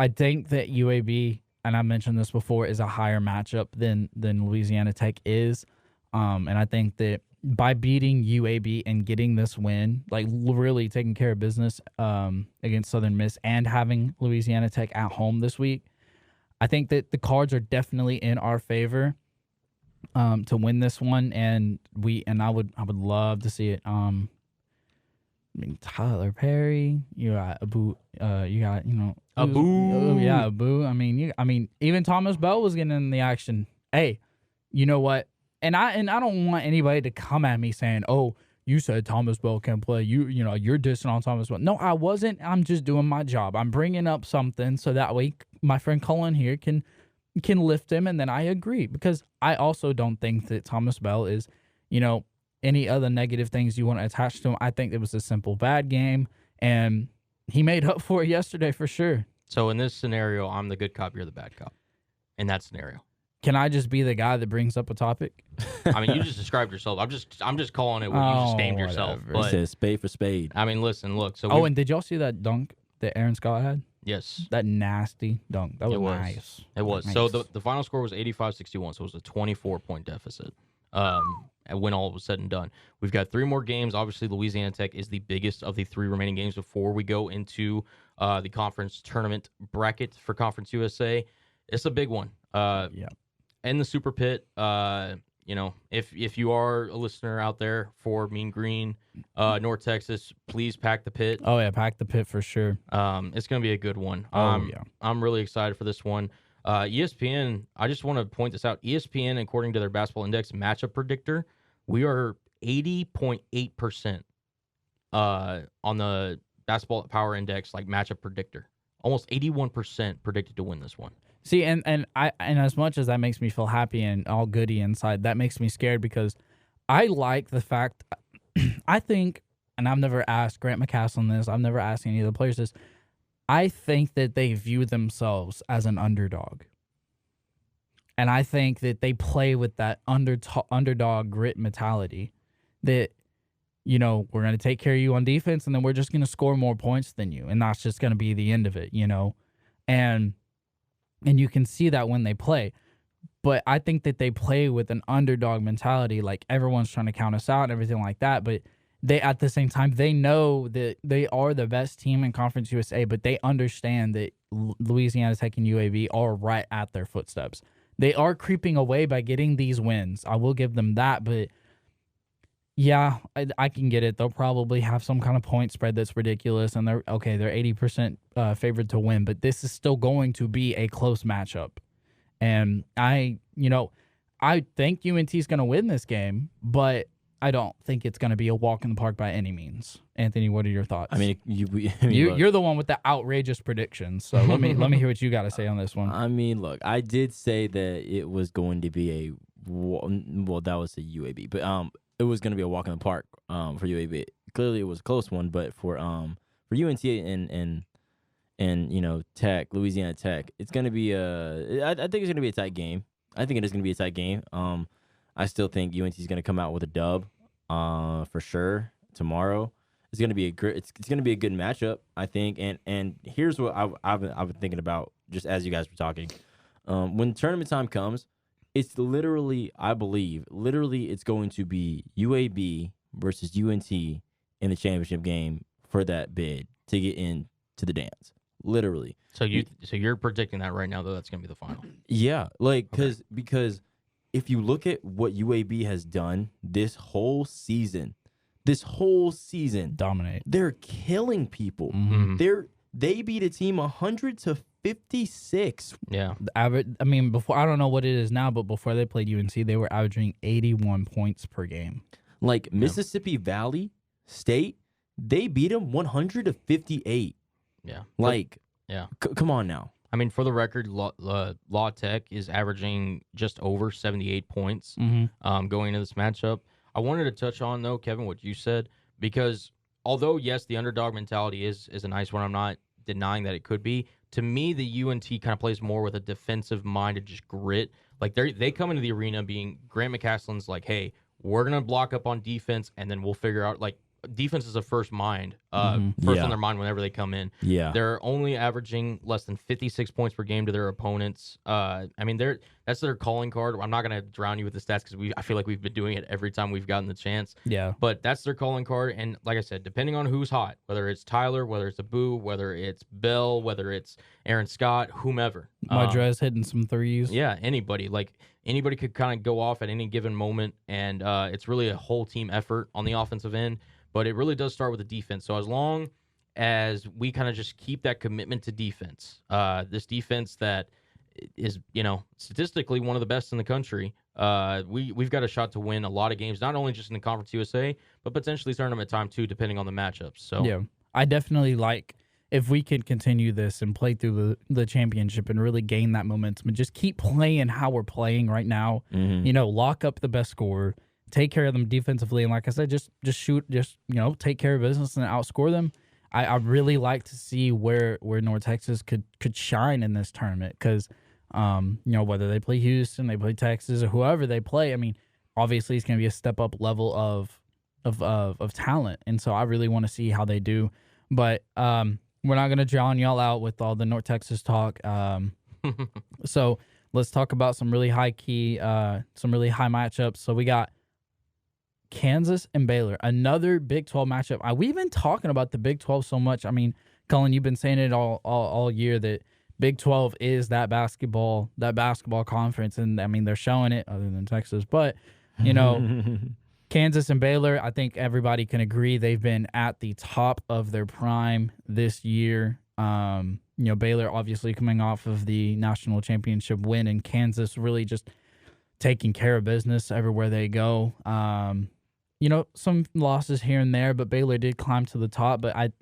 think that UAB, and I mentioned this before, is a higher matchup than Louisiana Tech is. And I think that by beating UAB and getting this win, like really taking care of business against Southern Miss and having Louisiana Tech at home this week, I think that the cards are definitely in our favor to win this one. And I would love to see it. I mean, Tyler Perry, you got Abu, Abu. Oh yeah, Abu. I mean, even Thomas Bell was getting in the action. Hey, you know what? And I don't want anybody to come at me saying, "Oh, you said Thomas Bell can't play. You're dissing on Thomas Bell." No, I wasn't. I'm just doing my job. I'm bringing up something so that way my friend Cullen here can lift him, and then I agree, because I also don't think that Thomas Bell is, any other negative things you want to attach to him. I think it was a simple bad game, and he made up for it yesterday for sure. So in this scenario, I'm the good cop, you're the bad cop. In that scenario. Can I just be the guy that brings up a topic? I mean, you just described yourself. I'm just calling it what you just named yourself. But he says spade for spade. I mean, listen, look. So and did y'all see that dunk that Aaron Scott had? Yes. That nasty dunk. That was nice. It was. Nice. So the final score was 85-61, so it was a 24-point deficit. When all was said and done. We've got 3 more games. Obviously, Louisiana Tech is the biggest of the 3 remaining games before we go into the conference tournament bracket for Conference USA. It's a big one. In the Super Pit, if you are a listener out there for Mean Green, North Texas, please pack the pit. Oh, yeah, pack the pit for sure. It's going to be a good one. Yeah. I'm really excited for this one. ESPN, I just want to point this out. ESPN, according to their Basketball Index matchup predictor, we are 80.8% on the Basketball Power Index like matchup predictor. Almost 81% predicted to win this one. See, and as much as that makes me feel happy and all goody inside, that makes me scared because I like the fact, I think, and I've never asked Grant McCastle this, I've never asked any of the players this, I think that they view themselves as an underdog. And I think that they play with that underdog grit mentality that, you know, we're going to take care of you on defense and then we're just going to score more points than you. And that's just going to be the end of it, you know. And you can see that when they play. But I think that they play with an underdog mentality, like everyone's trying to count us out and everything like that. But they, at the same time, they know that they are the best team in Conference USA, but they understand that Louisiana Tech and UAB are right at their footsteps. They are creeping away by getting these wins. I will give them that, but yeah, I can get it. They'll probably have some kind of point spread that's ridiculous, and they're 80% favored to win, but this is still going to be a close matchup. And I think UNT is going to win this game, but I don't think it's going to be a walk in the park by any means. Anthony, what are your thoughts? I mean, you're the one with the outrageous predictions, so let me hear what you got to say on this one. I mean, look, I did say that it was going to be that was a UAB, but it was going to be a walk in the park for UAB. Clearly, it was a close one, but for UNT and you know, Tech, Louisiana Tech, it's going to be I think it's going to be a tight game. I think it is going to be a tight game. I still think UNT is going to come out with a dub for sure tomorrow. It's going to be it's going to be a good matchup, I think. And here's what I've been thinking about just as you guys were talking. When tournament time comes, it's literally, I believe, it's going to be UAB versus UNT in the championship game for that bid to get into the dance. Literally. So you're predicting that right now, though, that's going to be the final. Yeah, because if you look at what UAB has done this whole season, dominate. They're killing people. Mm-hmm. They beat a team 100-56. Yeah. I mean, before, I don't know what it is now, but before they played UNC, they were averaging 81 points per game. Like Mississippi Valley State, they beat them 100-58. Yeah. Like, yeah. Come on now. I mean, for the record, La Tech is averaging just over 78 points going into this matchup. I wanted to touch on, though, Kevin, what you said, because although, yes, the underdog mentality is a nice one, I'm not denying that it could be. To me, the UNT kind of plays more with a defensive-minded just grit. Like, they come into the arena being Grant McCaslin's like, hey, we're going to block up on defense, and then we'll figure out, like, defense is a first on their mind whenever they come in. Yeah. They're only averaging less than 56 points per game to their opponents. I mean, that's their calling card. I'm not going to drown you with the stats because I feel like we've been doing it every time we've gotten the chance. Yeah. But that's their calling card. And like I said, depending on who's hot, whether it's Tyler, whether it's Abu, whether it's Bell, whether it's Aaron Scott, whomever. Madres hitting some threes. Yeah, anybody. Like, anybody could kind of go off at any given moment. And it's really a whole team effort on the offensive end. But it really does start with the defense. So as long as we kind of just keep that commitment to defense, this defense that is, you know, statistically one of the best in the country, we've got a shot to win a lot of games, not only just in the Conference USA, but potentially tournament time too, depending on the matchups. So yeah, I definitely like if we could continue this and play through the championship and really gain that momentum and just keep playing how we're playing right now. You know, lock up the best scorer. Take care of them defensively, and like I said, just shoot, take care of business and outscore them. I really like to see where North Texas could shine in this tournament because, whether they play Houston, they play Texas, or whoever they play. I mean, obviously it's going to be a step up level of talent, and so I really want to see how they do. But we're not going to drown y'all out with all the North Texas talk. So let's talk about some really high matchups. So we got Kansas and Baylor, another Big 12 matchup. We've been talking about the Big 12 so much. I mean, Cullen, you've been saying it all year that Big 12 is that basketball conference, and I mean they're showing it other than Texas. But Kansas and Baylor, I think everybody can agree they've been at the top of their prime this year. Baylor obviously coming off of the national championship win, and Kansas really just taking care of business everywhere they go. some losses here and there, but Baylor did climb to the top. But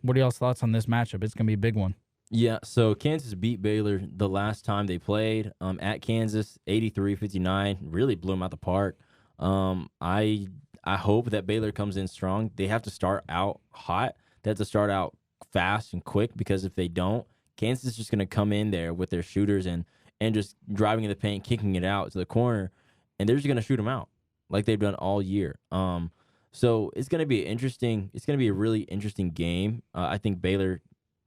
what are y'all's thoughts on this matchup? It's going to be a big one. Yeah, so Kansas beat Baylor the last time they played at Kansas, 83-59. Really blew them out the park. I hope that Baylor comes in strong. They have to start out hot. They have to start out fast and quick, because if they don't, Kansas is just going to come in there with their shooters and just driving in the paint, kicking it out to the corner, and they're just going to shoot them out like they've done all year. So it's going to be interesting. It's going to be a really interesting game. I think Baylor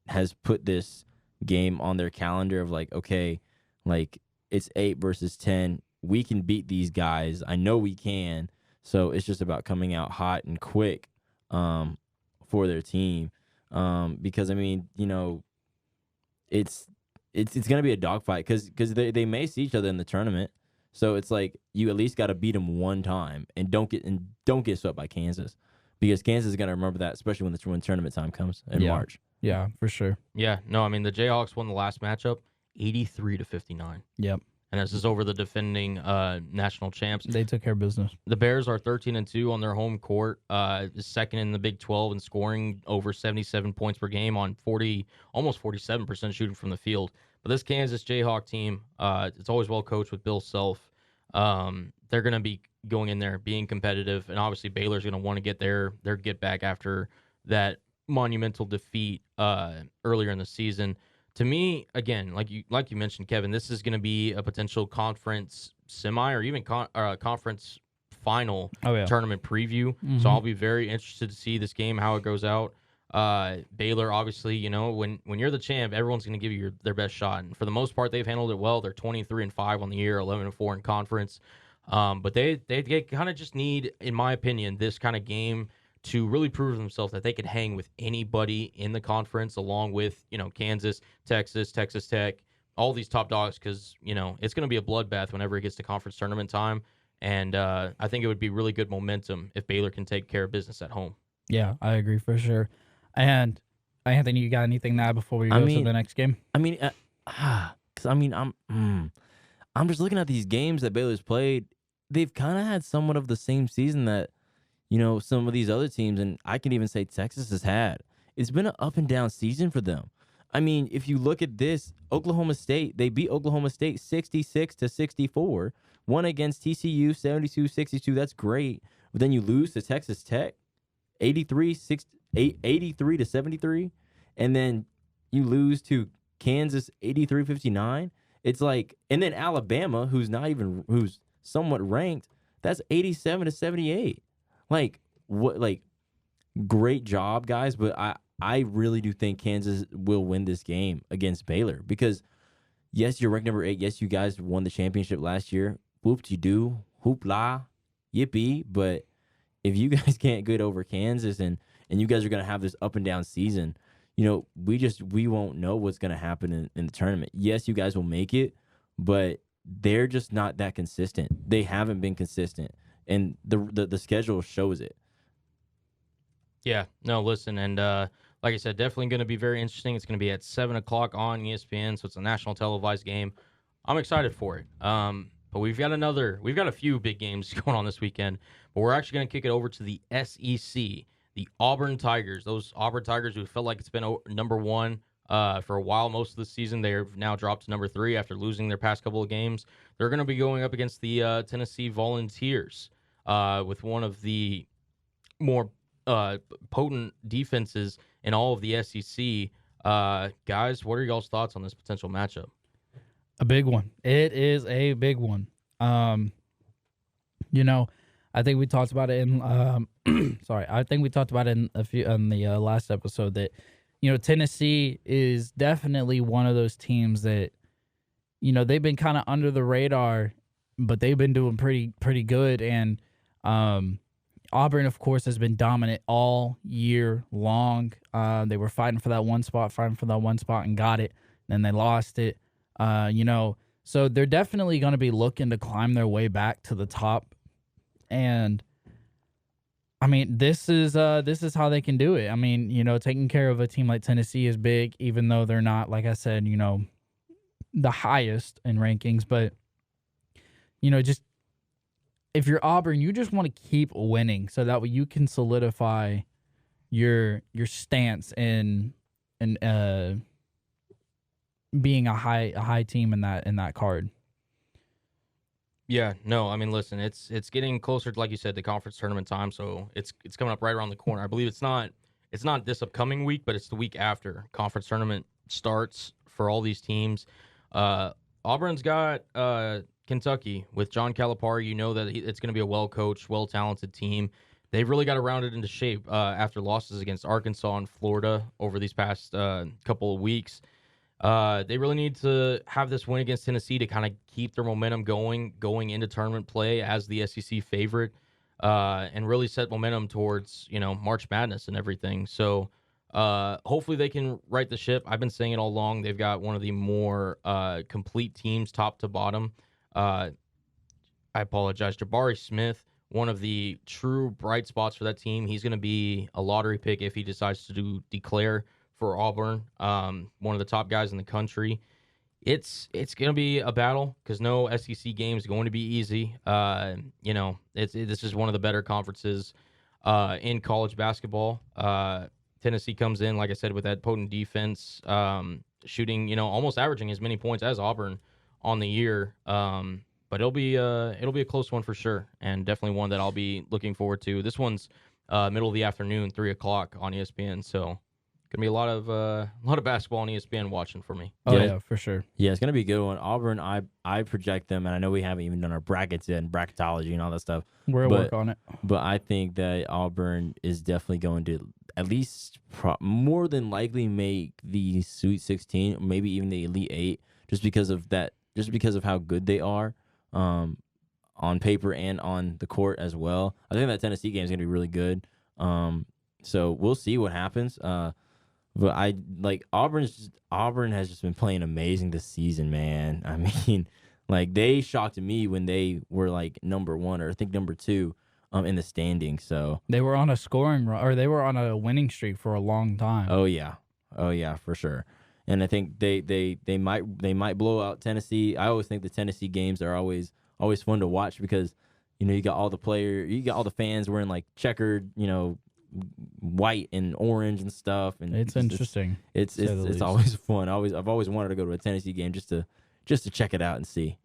has put this game on their calendar of like, okay, like it's 8 versus 10. We can beat these guys. I know we can. So it's just about coming out hot and quick for their team. Because I mean, it's going to be a dogfight because they may see each other in the tournament. So it's like you at least got to beat them one time and don't get swept by Kansas, because Kansas is going to remember that, especially when tournament time comes in March. Yeah, for sure. Yeah, no, I mean the Jayhawks won the last matchup 83-59. Yep. And this is over the defending national champs. They took care of business. The Bears are 13-2 on their home court, second in the Big 12 in scoring, over 77 points per game on almost 47% shooting from the field. But this Kansas Jayhawk team, it's always well coached with Bill Self. They're going to be going in there, being competitive, and obviously Baylor's going to want to get their get back after that monumental defeat earlier in the season. To me, again, like you mentioned, Kevin, this is going to be a potential conference semi or even conference final tournament preview. Mm-hmm. So I'll be very interested to see this game, how it goes out. Baylor, obviously, when you're the champ, everyone's going to give you their best shot. And for the most part, they've handled it well. They're 23-5 on the year, 11-4 in conference. But they kind of just need, in my opinion, this kind of game to really prove themselves that they could hang with anybody in the conference, along with, Kansas, Texas, Texas Tech, all these top dogs, because, it's going to be a bloodbath whenever it gets to conference tournament time. And I think it would be really good momentum if Baylor can take care of business at home. Yeah, I agree for sure. And Anthony, you got anything now before we go to the next game? I mean, I'm just looking at these games that Baylor's played. They've kind of had somewhat of the same season that, some of these other teams, and I can even say Texas has had. It's been an up and down season for them. I mean, if you look at this, Oklahoma State, they beat Oklahoma State 66-64, won against TCU 72-62. That's great. But then you lose to Texas Tech 83-73, and then you lose to Kansas 83-59. It's like, and then Alabama, who's somewhat ranked, that's 87-78. Like, what? Like, great job, guys. But I really do think Kansas will win this game against Baylor, because yes, you're ranked number 8. Yes, you guys won the championship last year. Whoop-de-doo, hoopla, yippee. But if you guys can't get over Kansas and you guys are going to have this up and down season, we won't know what's going to happen in the tournament. Yes, you guys will make it, but they're just not that consistent. They haven't been consistent, and the schedule shows it. Yeah, no, listen, and like I said, definitely going to be very interesting. It's going to be at 7 o'clock on ESPN, so it's a national televised game. I'm excited for it. But we've got a few big games going on this weekend, but we're actually going to kick it over to the SEC, the Auburn Tigers. Those Auburn Tigers who felt like it's been number 1 for a while most of the season. They've now dropped to number 3 after losing their past couple of games. They're going to be going up against the Tennessee Volunteers with one of the more potent defenses in all of the SEC. Guys, what are y'all's thoughts on this potential matchup? A big one. It is a big one. I think we talked about it in I think we talked about it in the last episode that Tennessee is definitely one of those teams that they've been kind of under the radar, but they've been doing pretty good. And Auburn, of course, has been dominant all year long. They were fighting for that one spot and got it. Then they lost it. So they're definitely going to be looking to climb their way back to the top. And I mean, this is how they can do it. I mean, taking care of a team like Tennessee is big, even though they're not, like I said, the highest in rankings, but just if you're Auburn, you just want to keep winning so that way you can solidify your stance in being a high team in that card. Yeah, no, I mean, listen, it's getting closer to, like you said, the conference tournament time, so it's coming up right around the corner. I believe it's not this upcoming week, but it's the week after conference tournament starts for all these teams. Auburn's got Kentucky with John Calipari. You know that it's going to be a well-coached, well-talented team. They've really got to round it into shape after losses against Arkansas and Florida over these past couple of weeks. They really need to have this win against Tennessee to kind of keep their momentum going into tournament play as the SEC favorite, and really set momentum towards, March Madness and everything. So hopefully they can right the ship. I've been saying it all along. They've got one of the more complete teams top to bottom. I apologize. Jabari Smith, one of the true bright spots for that team. He's going to be a lottery pick if he decides to declare for Auburn, one of the top guys in the country. It's going to be a battle because no SEC game is going to be easy. This is one of the better conferences in college basketball. Tennessee comes in, like I said, with that potent defense, shooting, almost averaging as many points as Auburn on the year. But it'll be a close one for sure, and definitely one that I'll be looking forward to. This one's middle of the afternoon, 3:00 on ESPN. So gonna be a lot of basketball on ESPN watching for me. Oh yeah, for sure. Yeah, it's gonna be a good one. Auburn, I project them, and I know we haven't even done our brackets yet and bracketology and all that stuff. We'll work on it. But I think that Auburn is definitely going to at least more than likely make the Sweet 16, maybe even the Elite 8, just because of that, just because of how good they are on paper and on the court as well. I think that Tennessee game is gonna be really good. So we'll see what happens. But Auburn has just been playing amazing this season, man. I mean, like, they shocked me when they were like number 1 or I think number 2 in the standings. So they were on a scoring run, or they were on a winning streak for a long time. Oh yeah, for sure. And I think they might blow out Tennessee. I always think the Tennessee games are always fun to watch because you got all the fans wearing like checkered, white and orange and stuff, and it's interesting. It's always fun. I've always wanted to go to a Tennessee game just to check it out and see.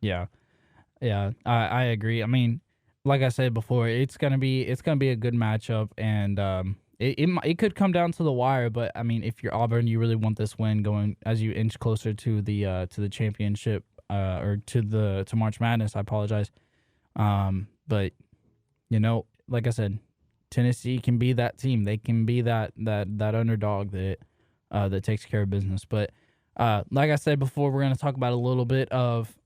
Yeah, I agree. I mean, like I said before, it's gonna be a good matchup, and it could come down to the wire. But I mean, if you're Auburn, you really want this win going as you inch closer to the championship or to March Madness. I apologize, but like I said, Tennessee can be that team. They can be that underdog that takes care of business. But like I said before, we're going to talk about a little bit of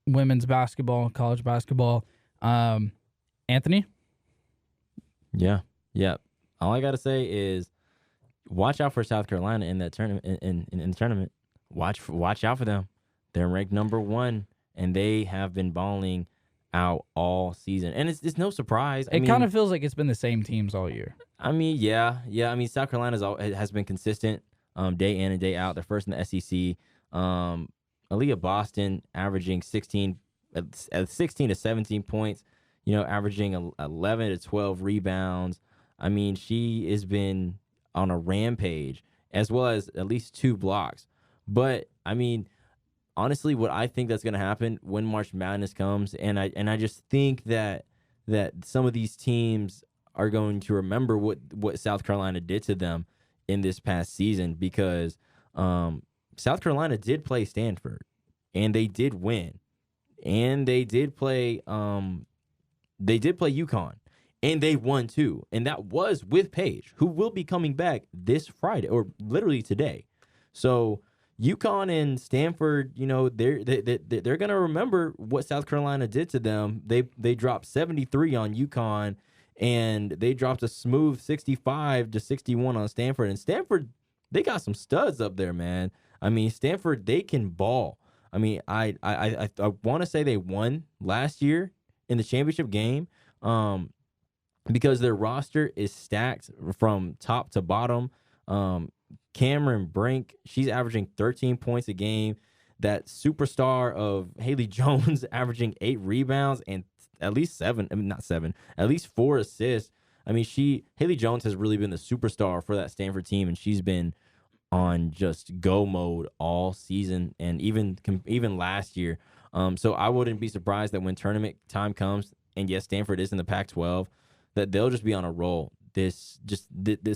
women's basketball, college basketball. Anthony? Yeah. All I got to say is watch out for South Carolina in that tournament. In the tournament, watch out for them. They're ranked number 1, and they have been balling out all season, and it's no surprise. It kind of feels like it's been the same teams all year. I mean, yeah. I mean, South Carolina has been consistent day in and day out. They're first in the SEC. Aaliyah Boston averaging 16 to 17 points. Averaging 11 to 12 rebounds. I mean, she has been on a rampage, as well as at least 2 blocks. But I mean, honestly, what I think that's going to happen when March Madness comes, and I just think that some of these teams are going to remember what South Carolina did to them in this past season, because South Carolina did play Stanford, and they did win, and they did play UConn, and they won too, and that was with Paige, who will be coming back this Friday or literally today. So UConn and Stanford, they're gonna remember what South Carolina did to them. They dropped 73 on UConn, and they dropped a smooth 65 to 61 on Stanford. And Stanford, they got some studs up there, man. I mean, Stanford, they can ball. I mean, I want to say they won last year in the championship game, because their roster is stacked from top to bottom. Cameron Brink, she's averaging 13 points a game. that superstar of Haley Jones averaging 8 rebounds and at least 4 assists. I mean, Haley Jones has really been the superstar for that Stanford team, and she's been on just go mode all season and even last year. So I wouldn't be surprised that when tournament time comes, and yes, Stanford is in the Pac-12, that they'll just be on a roll. This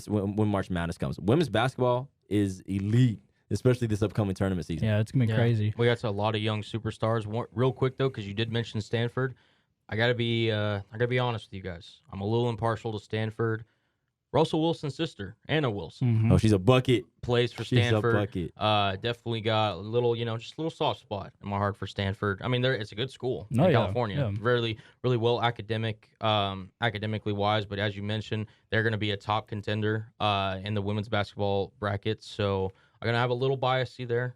when March Madness comes. Women's basketball is elite, especially this upcoming tournament season. Yeah, it's gonna be crazy. We got a lot of young superstars. Real quick though, because you did mention Stanford, I gotta be honest with you guys. I'm a little impartial to Stanford. Russell Wilson's sister, Anna Wilson. Mm-hmm. Oh, she's a bucket. Plays for Stanford. She's a bucket. Definitely got a little, just a little soft spot in my heart for Stanford. I mean, it's a good school in California. Yeah. Really, really well academically wise. But as you mentioned, they're going to be a top contender in the women's basketball bracket. So I'm going to have a little bias there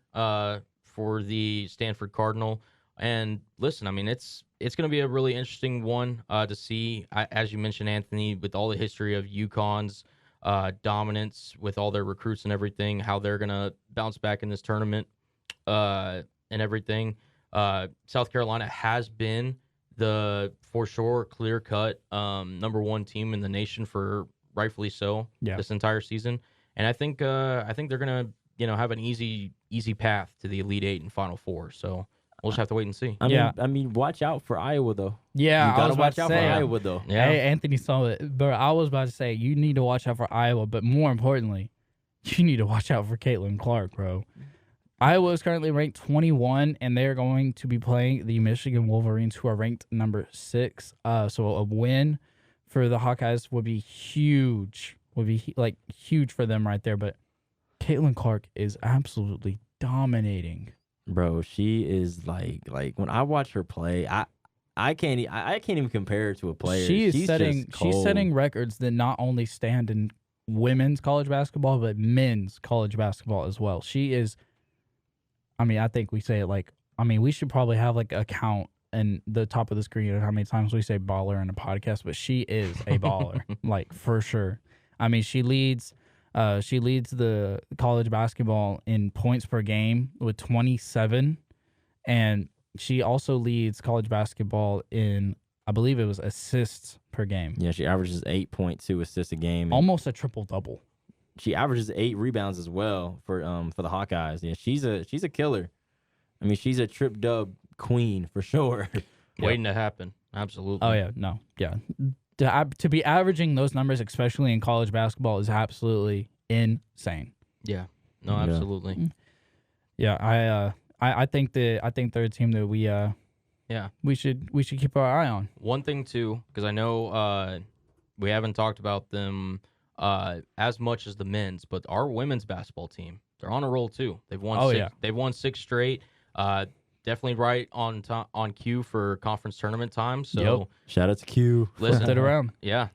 for the Stanford Cardinal. And listen, I mean, it's going to be a really interesting one to see. As you mentioned, Anthony, with all the history of UConn's dominance with all their recruits and everything, how they're going to bounce back in this tournament and everything. South Carolina has been for sure, clear-cut #1 team in the nation for rightfully so this entire season. And I think they're going to have an easy path to the Elite Eight and Final Four. So we'll just have to wait and see. I mean, watch out for Iowa, though. Yeah, you gotta watch out for Iowa, though. Yeah. Hey, Anthony saw it, but I was about to say you need to watch out for Iowa, but more importantly, you need to watch out for Caitlin Clark, bro. Iowa is currently ranked 21, and they are going to be playing the Michigan Wolverines, who are ranked number 6. So a win for the Hawkeyes would be huge. Would be huge for them right there. But Caitlin Clark is absolutely dominating. Bro, she is like when I watch her play, I can't even compare her to a player. She's setting records that not only stand in women's college basketball but men's college basketball as well. She is. I mean, I think we say it we should probably have a count in the top of the screen of how many times we say baller in a podcast. But she is a baller, for sure. I mean, she leads the college basketball in points per game with 27, and she also leads college basketball in, I believe it was assists per game. Yeah, she averages 8.2 assists a game. Almost a triple-double. She averages 8 rebounds as well for the Hawkeyes. Yeah, she's a killer. I mean, she's a trip dub queen for sure. Waiting to happen. Absolutely. Oh yeah, no, yeah. To be averaging those numbers, especially in college basketball, is absolutely insane. Yeah. No, absolutely. Yeah, I think they're a team that we should keep our eye on. One thing too, because I know we haven't talked about them as much as the men's, but our women's basketball team, they're on a roll too. They've won They've won 6 straight. Definitely right on cue for conference tournament time. So shout out to Q. Listen, it around. Yeah,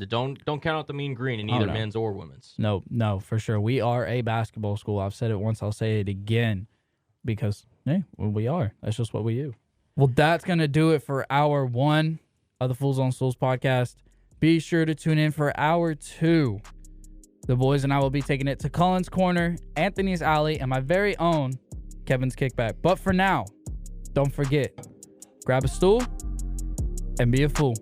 don't count out the mean green in either men's or women's. No, for sure. We are a basketball school. I've said it once. I'll say it again, because we are. That's just what we do. Well, that's gonna do it for hour 1 of the Fools on Stools podcast. Be sure to tune in for hour 2. The boys and I will be taking it to Cullen's Corner, Anthony's Alley, and my very own Kevin's Kickback. But for now, don't forget, grab a stool and be a fool.